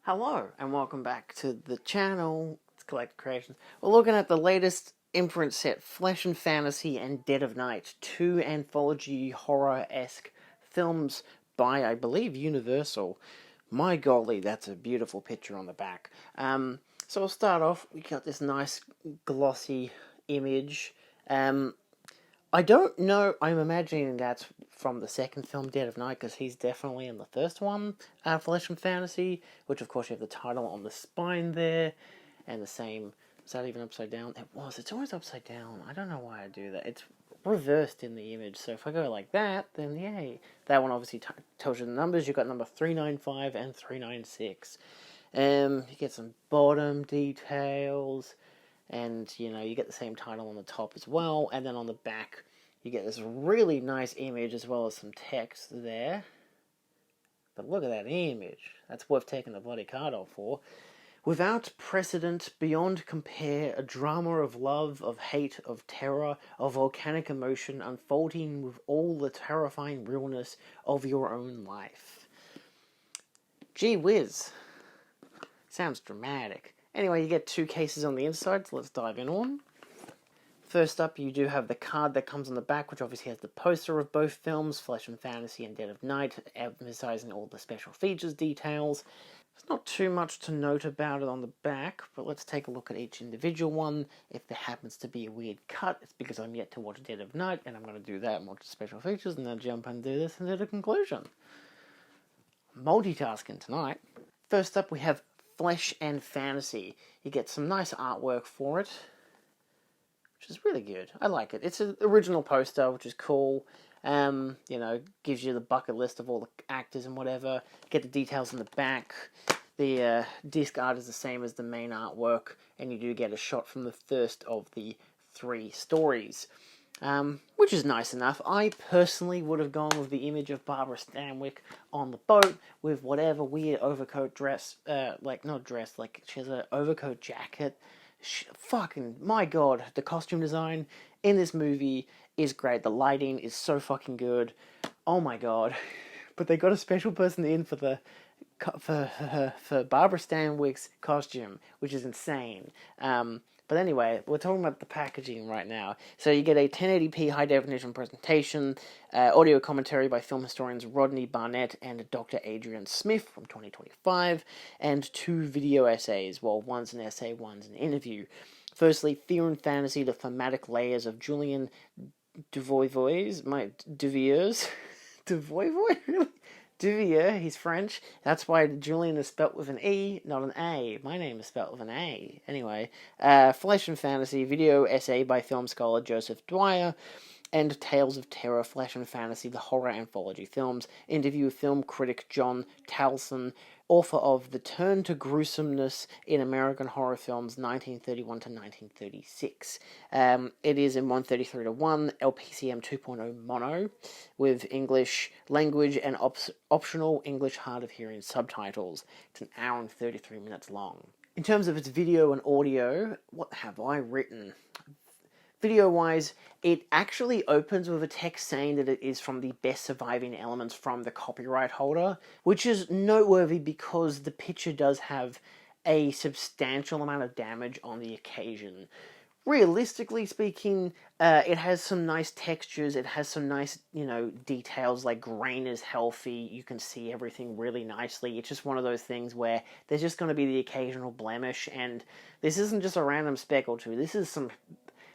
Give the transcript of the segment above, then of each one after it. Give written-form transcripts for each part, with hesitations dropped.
Hello, and welcome back to the channel. It's Collected Creations. We're looking at the latest Imprint set, Flesh and Fantasy and Dead of Night, two anthology horror-esque films by, I believe, Universal. My golly, that's a beautiful picture on the back. So we'll start off. We got this nice glossy image. I don't know, I'm imagining that's from the second film, Dead of Night, because he's definitely in the first one, Flesh and Fantasy, which of course you have the title on the spine there, and the same, is that even upside down? It's always upside down. I don't know why I do that. It's reversed in the image, so if I go like that, then yay. That one obviously tells you the numbers. You've got number 395 and 396. You get some bottom details, and, you know, you get the same title on the top as well, and then on the back, you get this really nice image as well as some text there. But look at that image. That's worth taking the bloody card off for. Without precedent, beyond compare, a drama of love, of hate, of terror, of volcanic emotion, unfolding with all the terrifying realness of your own life. Gee whiz. Sounds dramatic. Anyway, you get two cases on the inside, so let's dive in on. First up, you do have the card that comes on the back, which obviously has the poster of both films, Flesh and Fantasy and Dead of Night, emphasizing all the special features details. There's not too much to note about it on the back, but let's take a look at each individual one. If there happens to be a weird cut, it's because I'm yet to watch Dead of Night, and I'm going to do that and watch the special features, and then jump and do this and do the conclusion. Multitasking tonight. First up, we have Flesh and Fantasy. You get some nice artwork for it, which is really good. I like it. It's an original poster, which is cool. You know, gives you the bucket list of all the actors and whatever. Get the details in the back. The disc art is the same as the main artwork, and you do get a shot from the first of the three stories. Which is nice enough. I personally would have gone with the image of Barbara Stanwyck on the boat with whatever weird overcoat dress, not dress, like she has an overcoat jacket. Fucking, my god, the costume design in this movie is great. The lighting is so fucking good. Oh my god. But they got a special person in for Barbara Stanwyck's costume, which is insane. But anyway, we're talking about the packaging right now. So you get a 1080p high-definition presentation, audio commentary by film historians Rodney Barnett and Dr. Adrian Smith from 2025, and two video essays. Well, one's an essay, one's an interview. Firstly, Fear and Fantasy, the thematic layers of Julian Duvier, really? Duvier, he's French. That's why Julian is spelt with an E, not an A. My name is spelt with an A. Anyway, Flesh and Fantasy, video essay by film scholar Joseph Dwyer, and Tales of Terror, Flesh and Fantasy, the horror anthology films. Interview with film critic John Towson, author of The Turn to Gruesomeness in American Horror Films 1931 to 1936. It is in 133:1, LPCM 2.0 mono, with English language and optional English hard of hearing subtitles. It's an hour and 33 minutes long. In terms of its video and audio, what have I written? Video-wise, it actually opens with a text saying that it is from the best surviving elements from the copyright holder, which is noteworthy because the picture does have a substantial amount of damage on the occasion. Realistically speaking, it has some nice textures, it has some nice, details, like grain is healthy, you can see everything really nicely. It's just one of those things where there's just going to be the occasional blemish, and this isn't just a random speck or two, this is some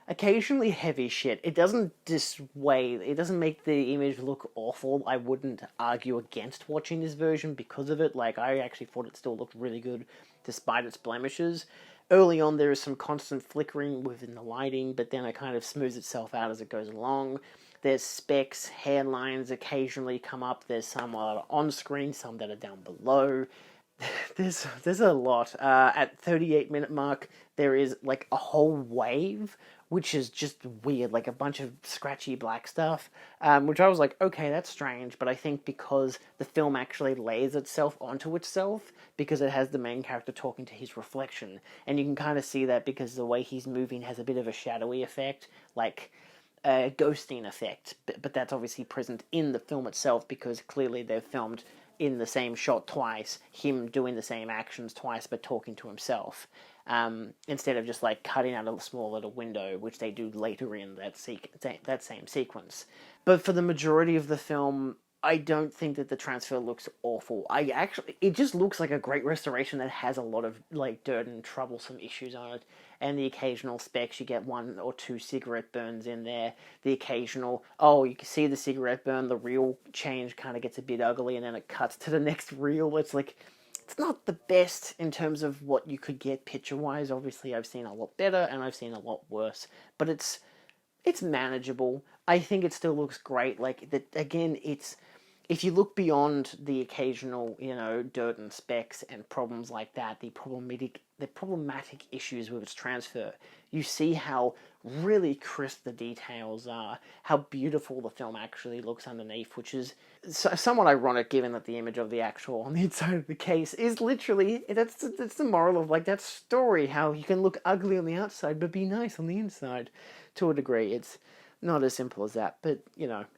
occasionally heavy shit. It doesn't dissuade, it doesn't make the image look awful. I wouldn't argue against watching this version because of it. Like, I actually thought it still looked really good despite its blemishes. Early on there is some constant flickering within the lighting, but then it kind of smooths itself out as it goes along. There's specks, hairlines occasionally come up. There's some on screen, some that are down below. There's a lot. At 38-minute mark, there is like a whole wave, which is just weird, like a bunch of scratchy black stuff, which I was like, okay, that's strange, but I think because the film actually lays itself onto itself, because it has the main character talking to his reflection, and you can kind of see that because the way he's moving has a bit of a shadowy effect, like a ghosting effect, but that's obviously present in the film itself, because clearly they've filmed in the same shot twice, him doing the same actions twice but talking to himself, instead of just like cutting out a small little window, which they do later in that same sequence. But for the majority of the film, I don't think that the transfer looks awful. It just looks like a great restoration that has a lot of like dirt and troublesome issues on it, and the occasional specks. You get 1 or 2 cigarette burns in there. The occasional, oh, you can see the cigarette burn. The reel change kind of gets a bit ugly, and then it cuts to the next reel. It's like, it's not the best in terms of what you could get picture wise. Obviously, I've seen a lot better and I've seen a lot worse, but it's manageable. I think it still looks great. Like that again, it's, if you look beyond the occasional, dirt and specks and problems like that, the problematic issues with its transfer, you see how really crisp the details are, how beautiful the film actually looks underneath, which is somewhat ironic given that the image of the actual on the inside of the case is literally, that's the moral of like that story, how you can look ugly on the outside but be nice on the inside. To a degree, it's not as simple as that, but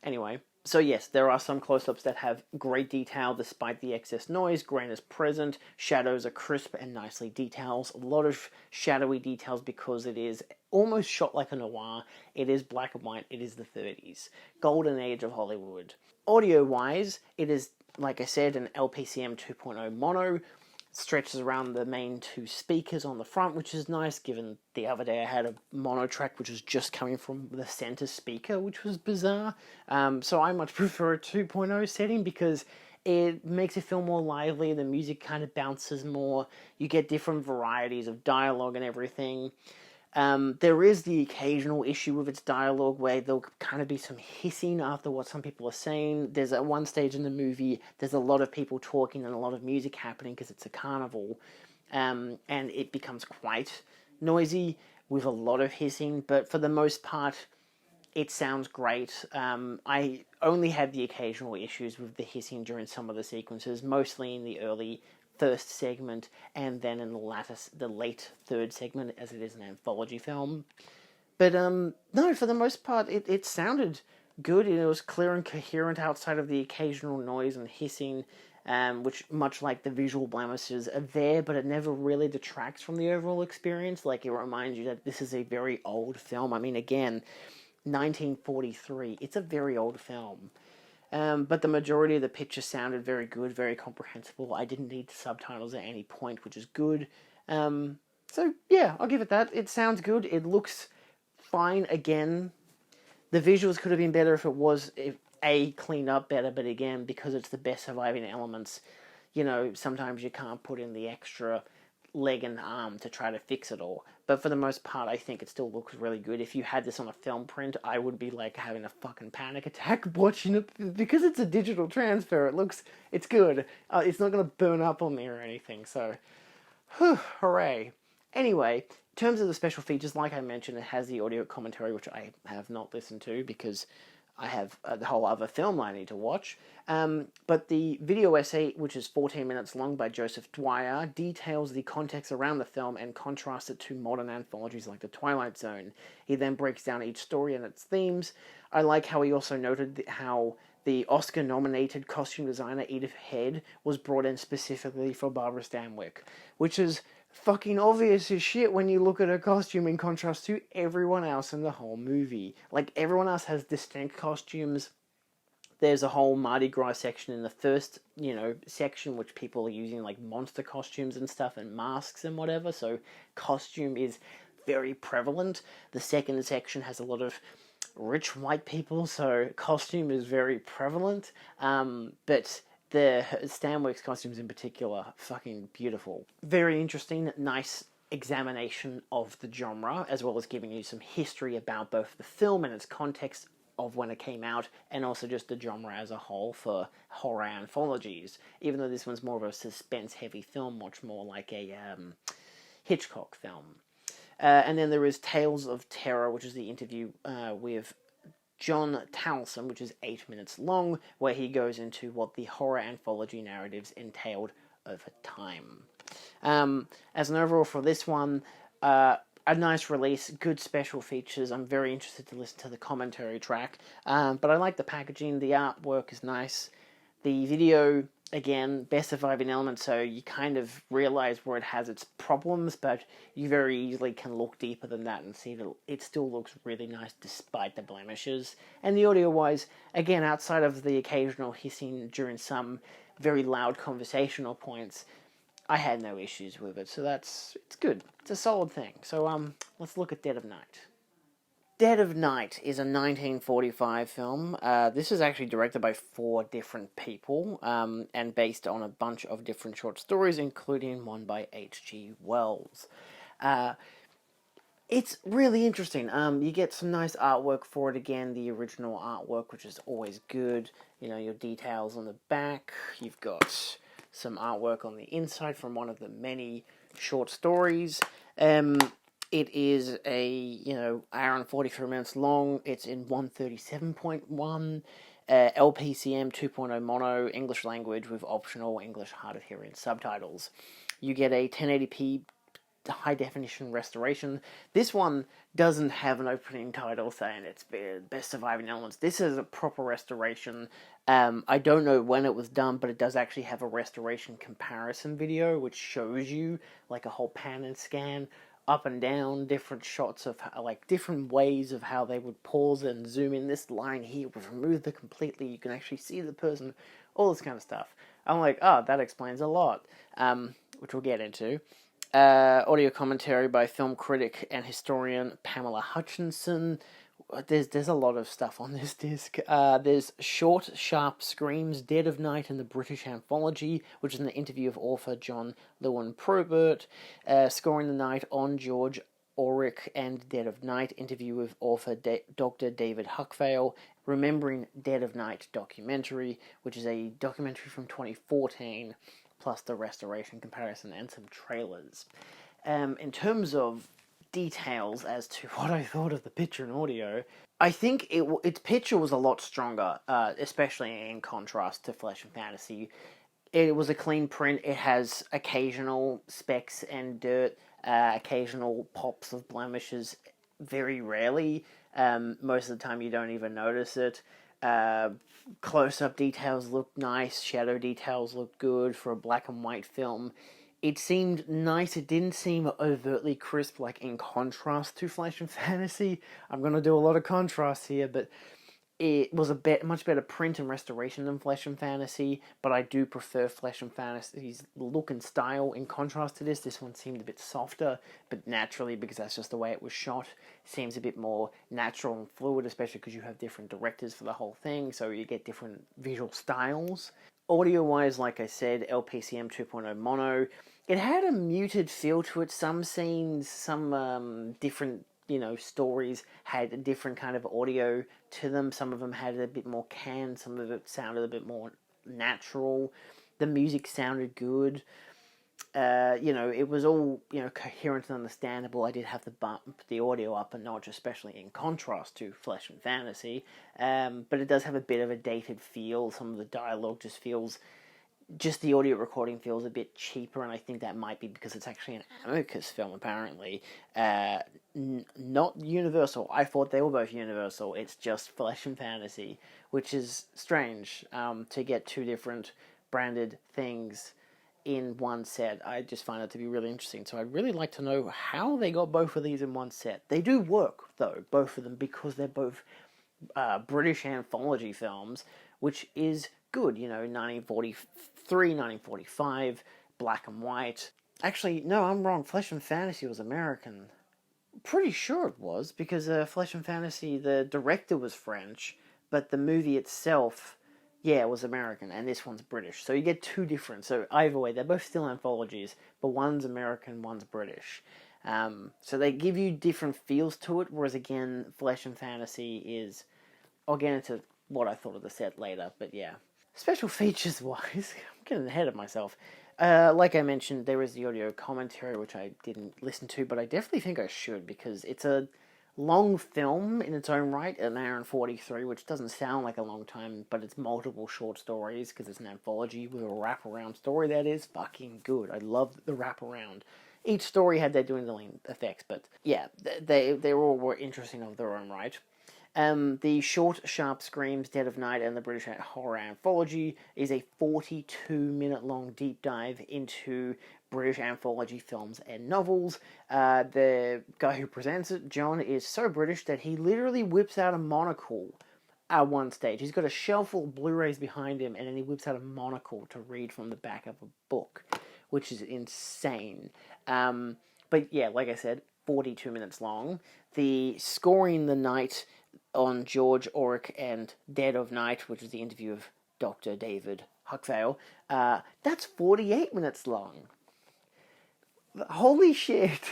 anyway. So yes, there are some close-ups that have great detail despite the excess noise. Grain is present, shadows are crisp and nicely detailed. A lot of shadowy details because it is almost shot like a noir. It is black and white. It is the 30s. Golden age of Hollywood. Audio-wise, it is, like I said, an LPCM 2.0 mono. Stretches around the main 2 speakers on the front, which is nice, given the other day I had a mono track which was just coming from the center speaker, which was bizarre. So I much prefer a 2.0 setting because it makes it feel more lively, the music kind of bounces more, you get different varieties of dialogue and everything. There is the occasional issue with its dialogue where there'll kind of be some hissing after what some people are saying. There's at one stage in the movie, there's a lot of people talking and a lot of music happening because it's a carnival, and it becomes quite noisy with a lot of hissing, but for the most part, it sounds great. I only had the occasional issues with the hissing during some of the sequences, mostly in the early first segment, and then in the late third segment, as it is an anthology film. But no, for the most part, it sounded good. It was clear and coherent outside of the occasional noise and hissing, which, much like the visual blemishes, are there, but it never really detracts from the overall experience. Like, it reminds you that this is a very old film. I mean, again, 1943. It's a very old film. But the majority of the picture sounded very good, very comprehensible. I didn't need subtitles at any point, which is good. So, yeah, I'll give it that. It sounds good. It looks fine again. The visuals could have been better if it was, cleaned up better, but again, because it's the best surviving elements, sometimes you can't put in the extra leg and arm to try to fix it all. But for the most part, I think it still looks really good. If you had this on a film print, I would be like having a fucking panic attack watching it, because it's a digital transfer. It's good. It's not going to burn up on me or anything, so hooray. Anyway, in terms of the special features, like I mentioned, it has the audio commentary, which I have not listened to because I have the whole other film I need to watch. But the video essay, which is 14 minutes long by Joseph Dwyer, details the context around the film and contrasts it to modern anthologies like The Twilight Zone. He then breaks down each story and its themes. I like how he also noted how the Oscar-nominated costume designer Edith Head was brought in specifically for Barbara Stanwyck, which is fucking obvious as shit when you look at her costume in contrast to everyone else in the whole movie. Like, everyone else has distinct costumes. There's a whole Mardi Gras section in the first, section, which people are using, like, monster costumes and stuff, and masks and whatever, so costume is very prevalent. The second section has a lot of rich white people, so costume is very prevalent, but the Stanwyck's costumes in particular, fucking beautiful. Very interesting, nice examination of the genre, as well as giving you some history about both the film and its context of when it came out, and also just the genre as a whole for horror anthologies. Even though this one's more of a suspense-heavy film, much more like a Hitchcock film. And then there is Tales of Terror, which is the interview with John Towson, which is 8 minutes long, where he goes into what the horror anthology narratives entailed over time. As an overall for this one, a nice release, good special features. I'm very interested to listen to the commentary track, but I like the packaging, the artwork is nice. The video again, best surviving element, so you kind of realize where it has its problems, but you very easily can look deeper than that and see that it still looks really nice despite the blemishes. And the audio-wise, again, outside of the occasional hissing during some very loud conversational points, I had no issues with it, so it's good. It's a solid thing. So let's look at Dead of Night. Dead of Night is a 1945 film. This is actually directed by 4 different people, and based on a bunch of different short stories, including one by H.G. Wells. It's really interesting. You get some nice artwork for it. Again, the original artwork, which is always good. You know, your details on the back. You've got some artwork on the inside from one of the many short stories. It is a, hour and 43 minutes long. It's in 137.1, LPCM 2.0 mono, English language with optional English hard of hearing subtitles. You get a 1080p high definition restoration. This one doesn't have an opening title saying it's best surviving elements. This is a proper restoration. I don't know when it was done, but it does actually have a restoration comparison video which shows you like a whole pan and scan up and down, different shots of like different ways of how they would pause and zoom in. This line here was removed completely. You can actually see the person, all this kind of stuff. I'm like, oh, that explains a lot, which we'll get into. Audio commentary by film critic and historian Pamela Hutchinson. There's a lot of stuff on this disc. There's Short, Sharp Screams, Dead of Night in the British Anthology, which is an interview of author John Lewin Probert. Scoring the Night on George Auric and Dead of Night, interview with author Dr. David Huckvale. Remembering Dead of Night documentary, which is a documentary from 2014, plus the restoration comparison and some trailers. In terms of details as to what I thought of the picture and audio, I think its picture was a lot stronger, especially in contrast to Flesh and Fantasy. It was a clean print. It has occasional specks and dirt, occasional pops of blemishes, very rarely. Most of the time you don't even notice it. Close-up details look nice, shadow details look good for a black and white film. It seemed nice. It didn't seem overtly crisp, like in contrast to Flesh and Fantasy. I'm going to do a lot of contrast here, but it was a much better print and restoration than Flesh and Fantasy, but I do prefer Flesh and Fantasy's look and style in contrast to this. This one seemed a bit softer, but naturally, because that's just the way it was shot, seems a bit more natural and fluid, especially because you have different directors for the whole thing, so you get different visual styles. Audio-wise, like I said, LPCM 2.0 mono. It had a muted feel to it. Some scenes, some different stories had a different kind of audio to them. Some of them had a bit more canned, some of it sounded a bit more natural. The music sounded good. It was all, coherent and understandable. I did have to bump the audio up a notch, especially in contrast to Flesh and Fantasy. But it does have a bit of a dated feel. Some of the dialogue just the audio recording feels a bit cheaper, and I think that might be because it's actually an Amicus film, apparently. Not Universal. I thought they were both Universal. It's just Flesh and Fantasy, which is strange, to get 2 different branded things in one set. I just find it to be really interesting. So I'd really like to know how they got both of these in one set. They do work, though, both of them, because they're both British anthology films, which is good. 1943, 1945, black and white. Actually, no, I'm wrong. Flesh and Fantasy was American. Pretty sure it was, because Flesh and Fantasy, the director was French, but the movie itself, it was American, and this one's British. So you get 2 different. So either way, they're both still anthologies, but one's American, one's British. So they give you different feels to it, whereas again, Flesh and Fantasy is... I'll get into what I thought of the set later, but yeah. Special features wise, I'm getting ahead of myself. Like I mentioned, there is the audio commentary, which I didn't listen to, but I definitely think I should, because it's a long film in its own right, an hour and 43, which doesn't sound like a long time, but it's multiple short stories, because it's an anthology with a wraparound story that is fucking good. I love the wraparound. Each story had their dwindling effects, but yeah, they all were interesting of their own right. The Short, Sharp Screams, Dead of Night, and the British Horror Anthology is a 42-minute long deep dive into British anthology films and novels. The guy who presents it, John, is so British that he literally whips out a monocle at one stage. He's got a shelf full of Blu-rays behind him, and then he whips out a monocle to read from the back of a book, which is insane. But yeah, like I said, 42 minutes long. The Scoring the Night on George Auric and Dead of Night, which is the interview of Dr. David Huckvale, that's 48 minutes long. Holy shit.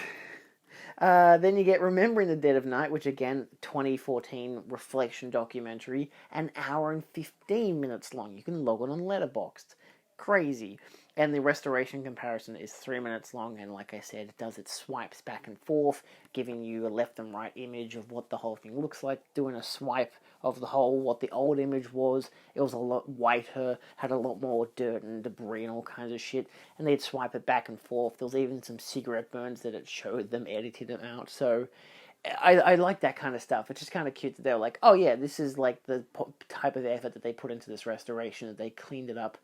Then you get Remembering the Dead of Night, which again, 2014 reflection documentary, an hour and 15 minutes long. You can log it on Letterboxd. Crazy. And the restoration comparison is 3 minutes long, and like I said, it does its swipes back and forth, giving you a left and right image of what the whole thing looks like, doing a swipe of the whole, what the old image was. It was a lot whiter, had a lot more dirt and debris and all kinds of shit, and they'd swipe it back and forth. There was even some cigarette burns that it showed them, edited them out, so I like that kind of stuff. It's just kind of cute that they're like, oh yeah, this is like the type of effort that they put into this restoration, that they cleaned it up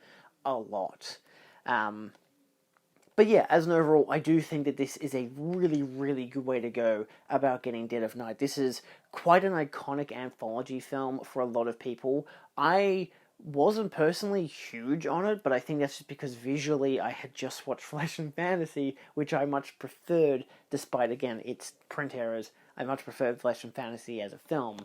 a lot. But yeah, as an overall, I do think that this is a really, really good way to go about getting Dead of Night. This is quite an iconic anthology film for a lot of people. I wasn't personally huge on it, but I think that's just because visually I had just watched Flesh and Fantasy, which I much preferred, despite, again, its print errors. I much preferred Flesh and Fantasy as a film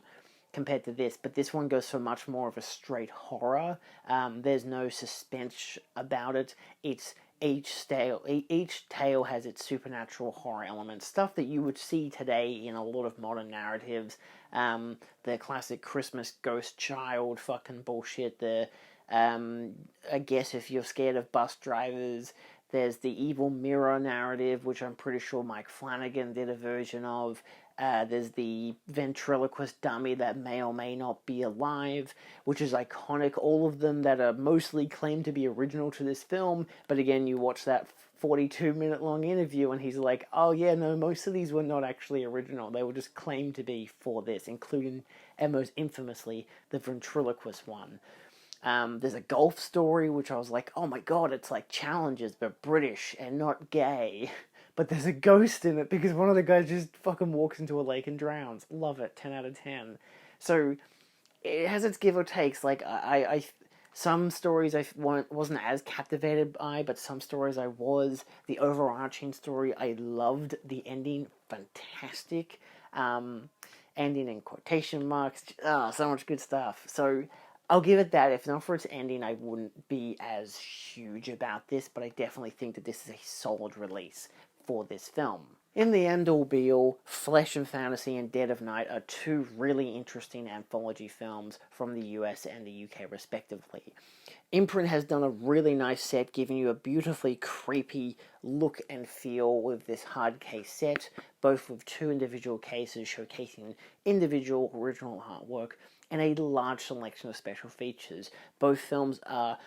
compared to this, but this one goes for much more of a straight horror. There's no suspense about it. It's each tale has its supernatural horror elements, stuff that you would see today in a lot of modern narratives. The classic Christmas ghost child fucking bullshit. I guess if you're scared of bus drivers, there's the evil mirror narrative, which I'm pretty sure Mike Flanagan did a version of. There's the ventriloquist dummy that may or may not be alive, which is iconic. All of them that are mostly claimed to be original to this film, but again, you watch that 42-minute long interview and he's like, oh yeah, no, most of these were not actually original. They were just claimed to be for this, including, and most infamously, the ventriloquist one. There's a golf story, which I was like, oh my god, it's like Challenges, but British and not gay. But there's a ghost in it because one of the guys just fucking walks into a lake and drowns. Love it, 10 out of 10. So it has its give or takes. Like some stories I wasn't as captivated by, but some stories I was. The overarching story, I loved. The ending, fantastic. Ending in quotation marks. So much good stuff. So I'll give it that. If not for its ending, I wouldn't be as huge about this, but I definitely think that this is a solid release for this film. In the end all be all, Flesh and Fantasy and Dead of Night are two really interesting anthology films from the US and the UK respectively. Imprint has done a really nice set, giving you a beautifully creepy look and feel with this hard case set, both with two individual cases showcasing individual original artwork and a large selection of special features. Both films are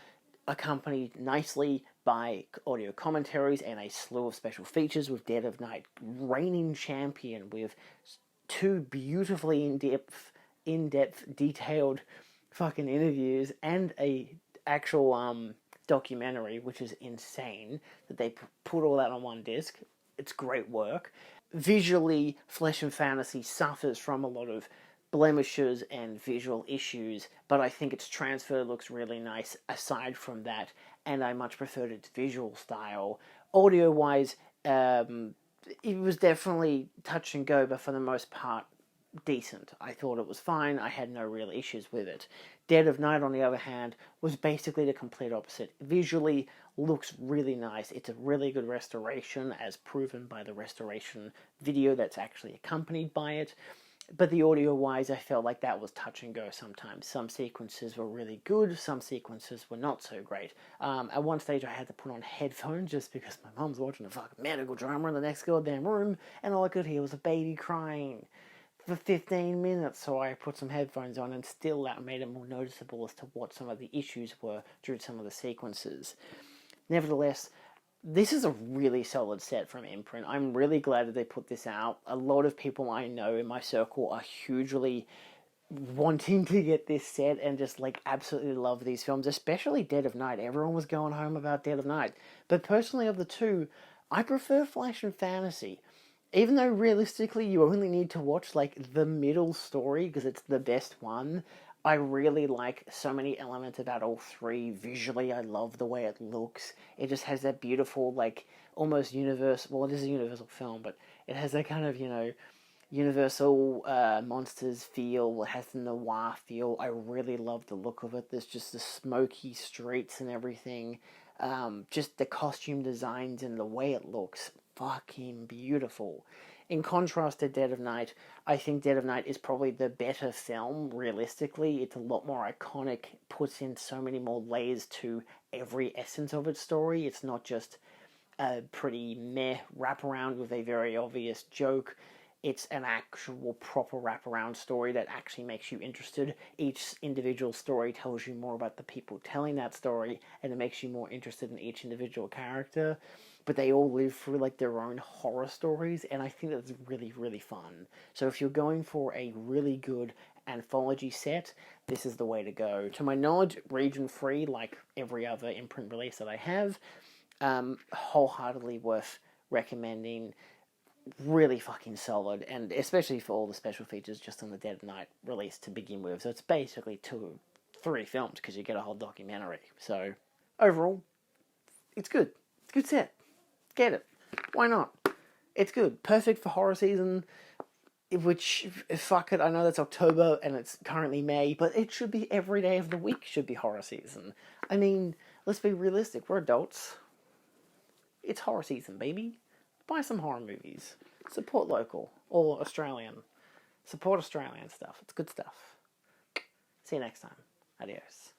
accompanied nicely by audio commentaries and a slew of special features, with Dead of Night reigning champion with two beautifully in-depth, detailed fucking interviews and a actual documentary, which is insane that they put all that on one disc. It's great work. Visually, Flesh and Fantasy suffers from a lot of blemishes and visual issues, but I think its transfer looks really nice aside from that, and I much preferred its visual style. Audio-wise, it was definitely touch and go, but for the most part, decent. I thought it was fine. I had no real issues with it. Dead of Night, on the other hand, was basically the complete opposite. Visually, looks really nice. It's a really good restoration, as proven by the restoration video that's actually accompanied by it. But the audio-wise, I felt like that was touch and go sometimes. Some sequences were really good, some sequences were not so great. At one stage I had to put on headphones just because my mum's watching a fucking medical drama in the next goddamn room, and all I could hear was a baby crying for 15 minutes, so I put some headphones on, and still that made it more noticeable as to what some of the issues were during some of the sequences. Nevertheless, this is a really solid set from Imprint. I'm really glad that they put this out. A lot of people I know in my circle are hugely wanting to get this set and just like absolutely love these films, especially Dead of Night. Everyone was going home about Dead of Night. But personally, of the two, I prefer Flash and Fantasy. Even though realistically you only need to watch like the middle story because it's the best one, I really like so many elements about all three. Visually, I love the way it looks. It just has that beautiful, like, almost universal. Well, it is a universal film, but it has that kind of, Universal Monsters feel. It has the noir feel. I really love the look of it. There's just the smoky streets and everything. Just the costume designs and the way it looks. Fucking beautiful. In contrast to Dead of Night, I think Dead of Night is probably the better film, realistically. It's a lot more iconic, puts in so many more layers to every essence of its story. It's not just a pretty meh wraparound with a very obvious joke. It's an actual proper wraparound story that actually makes you interested. Each individual story tells you more about the people telling that story, and it makes you more interested in each individual character. But they all live through like their own horror stories, and I think that's really, really fun. So if you're going for a really good anthology set, this is the way to go. To my knowledge, region free, like every other imprint release that I have. Wholeheartedly worth recommending. Really fucking solid, and especially for all the special features just on the Dead of Night release to begin with. So it's basically 3 films because you get a whole documentary. So overall, it's good. It's a good set. Get it. Why not? It's good. Perfect for horror season. Which, fuck it, I know that's October and it's currently May, but it should be every day of the week should be horror season. I mean, let's be realistic. We're adults. It's horror season, baby. Buy some horror movies. Support local or Australian. Support Australian stuff. It's good stuff. See you next time. Adios.